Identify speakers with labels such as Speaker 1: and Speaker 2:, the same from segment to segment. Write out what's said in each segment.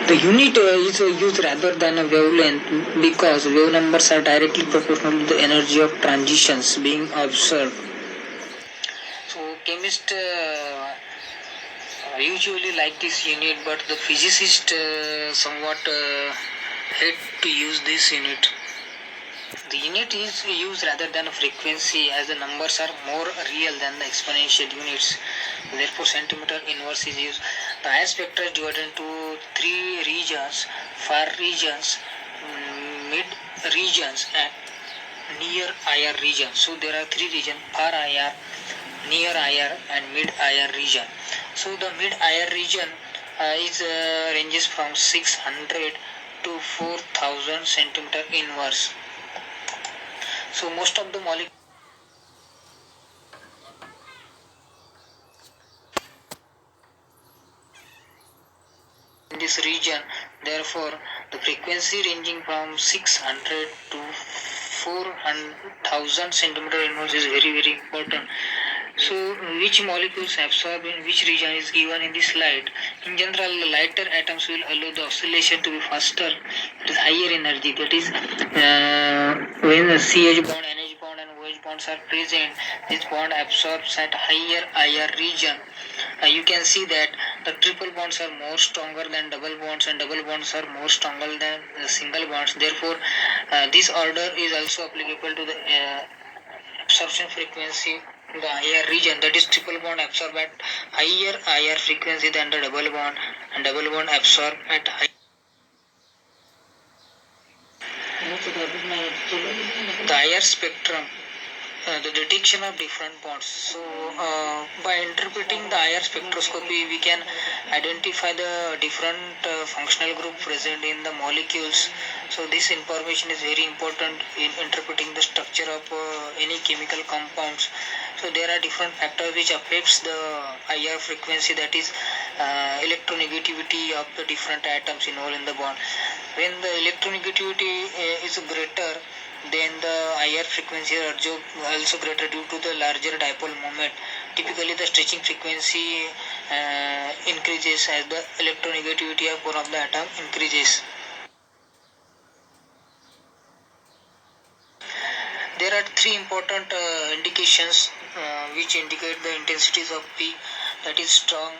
Speaker 1: The unit is used rather than a wavelength because wave numbers are directly proportional to the energy of transitions being observed. So chemists usually like this unit, but the physicists somewhat hate to use this unit. The unit is used rather than a frequency as the numbers are more real than the exponential units. Therefore, centimeter inverse is used. The IR spectra is divided into three regions: far regions, mid regions, and near IR region. So there are three regions: far IR, near IR, and mid IR region. So the mid IR region is ranges from 600 to 4000 centimeter inverse. So most of the molecules in this region, therefore the frequency ranging from 600 to 4000 centimeter inverse is very important. So which molecules absorb in which region is given in this slide. In general, the lighter atoms will allow the oscillation to be faster. It is higher energy, that is when the CH bond, NH bond and OH bonds are present, this bond absorbs at higher IR region. You can see that the triple bonds are more stronger than double bonds, and double bonds are more stronger than single bonds. Therefore, this order is also applicable to the absorption frequency in the higher region. That is, triple bond absorb at higher IR frequency than the double bond, and double bond absorb at higher. The IR spectrum, the detection of different bonds. So, by interpreting the IR spectroscopy, we can identify the different functional group present in the molecules. So, this information is very important in interpreting the structure of any chemical compounds. So, there are different factors which affects the IR frequency, that is electronegativity of the different atoms involved in the bond. When the electronegativity is greater, then the IR frequency is also greater due to the larger dipole moment. Typically, the stretching frequency increases as the electronegativity of one of the atom increases. There are three important indications which indicate the intensities of peak. That is strong.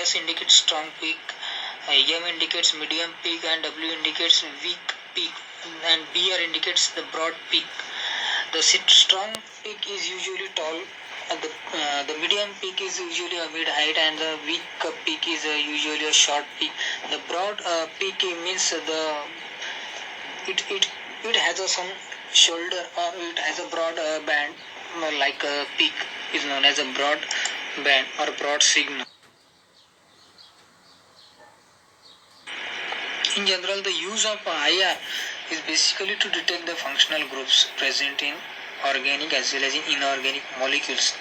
Speaker 1: S indicates strong peak, M indicates medium peak, and W indicates weak peak, and BR indicates the broad peak. The strong peak is usually tall, and the medium peak is usually a mid height, and the weak peak is usually a short peak. The broad peak means it has some shoulder, or it has a broad band, like a peak is known as a broad band or broad signal. In general, the use of IR is basically to detect the functional groups present in organic as well as in inorganic molecules,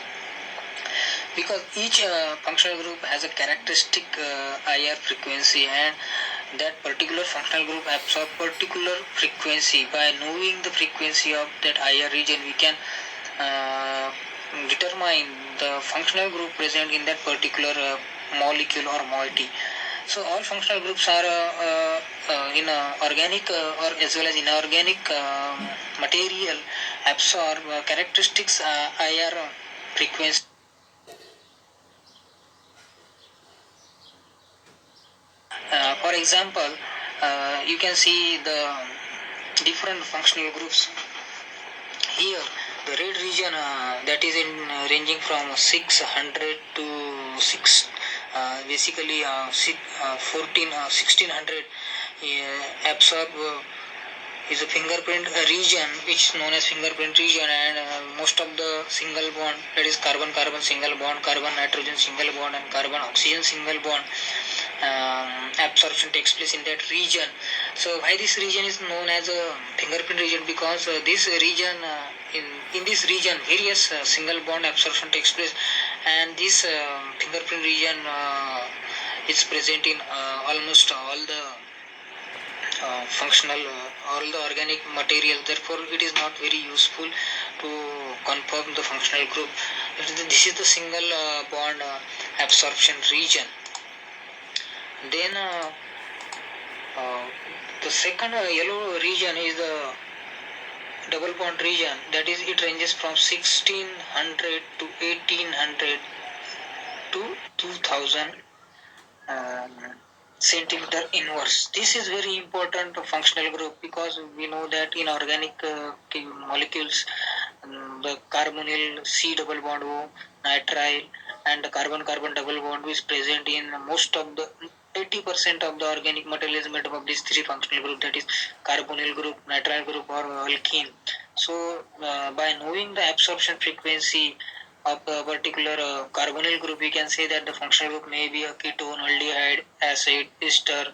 Speaker 1: because each functional group has a characteristic IR frequency, and that particular functional group absorb particular frequency. By knowing the frequency of that IR region, we can determine the functional group present in that particular molecule or moiety. So all functional groups are in organic or as well as inorganic material absorb characteristics IR frequency. For example, you can see the different functional groups here. The red region that is in ranging from 600 to 6 basically 1600 absorb is a fingerprint region, which is known as fingerprint region, and most of the single bond, that is carbon carbon single bond, carbon nitrogen single bond, and carbon oxygen single bond absorption takes place in that region. So why this region is known as a fingerprint region? Because this region in this region various single bond absorption takes place, and this fingerprint region is present in almost all the functional all the organic material. Therefore it is not very useful to confirm the functional group. This is the single bond absorption region. Then Uh, the second yellow region is the double bond region. That is, it ranges from 1600 to 1800 to 2000 um, centimeter inverse. This is very important functional group because we know that in organic molecules, the carbonyl C double bond O, nitrile, and the carbon-carbon double bond is present in most of the 80% of the organic material is made up of these three functional groups, that is carbonyl group, nitrile group, or alkene. So, by knowing the absorption frequency of a particular carbonyl group, we can say that the functional group may be a ketone, aldehyde, acid, ester,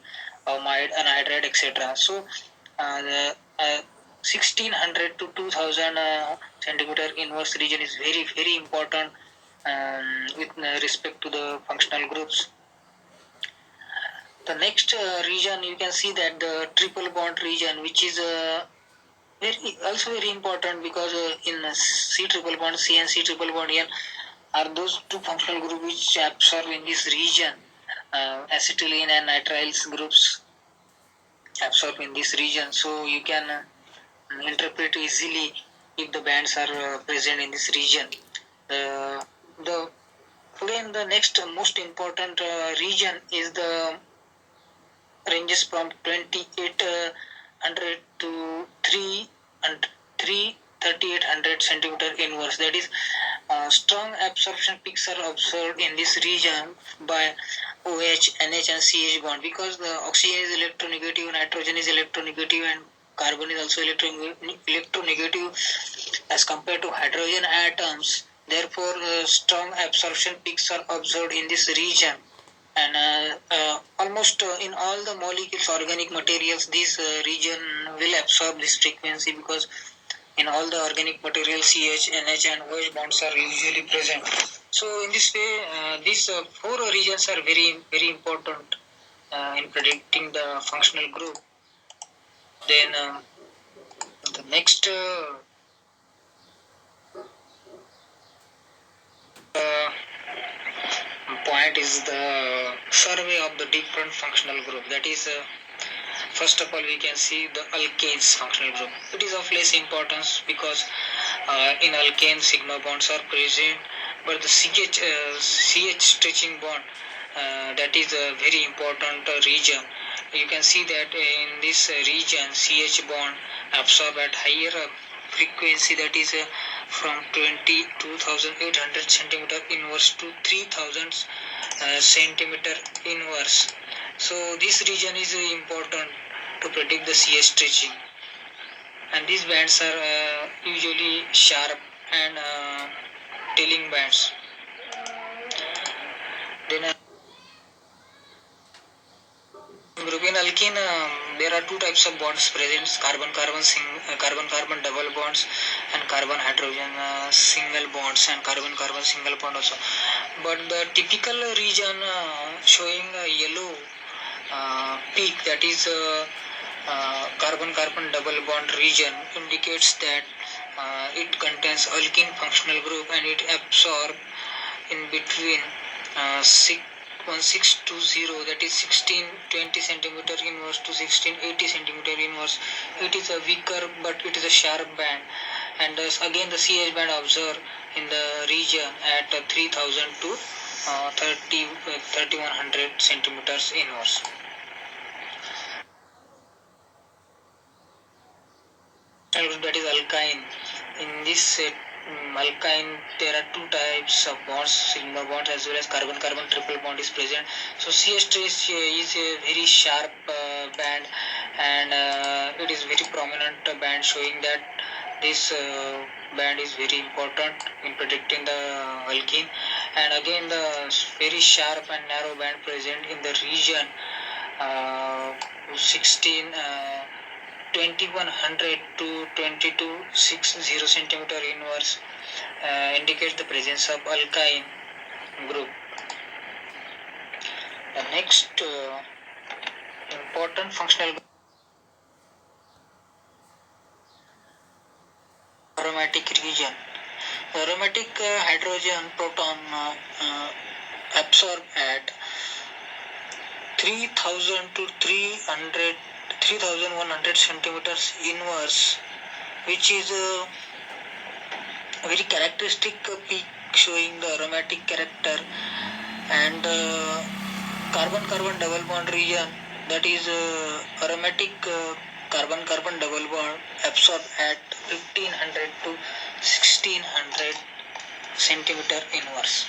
Speaker 1: amide, anhydride, etc. So, the 1600 to 2000 centimeter inverse region is very important with respect to the functional groups. The next region, you can see that the triple bond region, which is very important because in C triple bond C and C triple bond N are those two functional groups which absorb in this region. Acetylene and nitriles groups absorb in this region, so you can interpret easily if the bands are present in this region. The Again, the next most important region is the ranges from 2800 to 3 and 3800 centimeter inverse. That is, strong absorption peaks are observed in this region by OH, NH, and CH bond because the oxygen is electronegative, nitrogen is electronegative, and carbon is also electronegative as compared to hydrogen atoms. Therefore, strong absorption peaks are observed in this region. And almost in all the molecules, organic materials, this region will absorb this frequency because in all the organic materials, CH, NH, and OH bonds are usually present. So, in this way, these four regions are very important in predicting the functional group. Then the next uh, point is the survey of the different functional group. That is, first of all, we can see the alkanes functional group. It is of less importance because in alkane sigma bonds are present, but the CH stretching bond, that is a very important region. You can see that in this region CH bond absorb at higher frequency, that is from 22,800 centimeter inverse to 3,000 centimeter inverse. So this region is important to predict the CH stretching, and these bands are usually sharp and telling bands. Then group in alkene, there are two types of bonds present: carbon-carbon double bonds, and carbon-hydrogen single bonds, and carbon-carbon single bond also. But the typical region showing a yellow peak, that is carbon-carbon double bond region, indicates that it contains alkene functional group and it absorbs in between 1620, that is 1620 centimeter inverse to 1680 centimeter inverse. It is a weaker but it is a sharp band, and thus again the CH band observed in the region at 3000 to 3100 centimeters inverse. That is alkyne. In this alkyne, there are two types of bonds, sigma bonds as well as carbon-carbon triple bond is present. So CH is a very sharp band, and it is very prominent band, showing that this band is very important in predicting the alkene. And again, the very sharp and narrow band present in the region 16. 2100 to 2260 centimeter inverse indicates the presence of alkyne group. The next important functional group, aromatic region. The aromatic hydrogen proton absorb at 3000 to 3100 centimeters inverse, which is a very characteristic peak showing the aromatic character, and carbon-carbon double bond region, that is aromatic carbon-carbon double bond absorb at 1500 to 1600 centimeter inverse.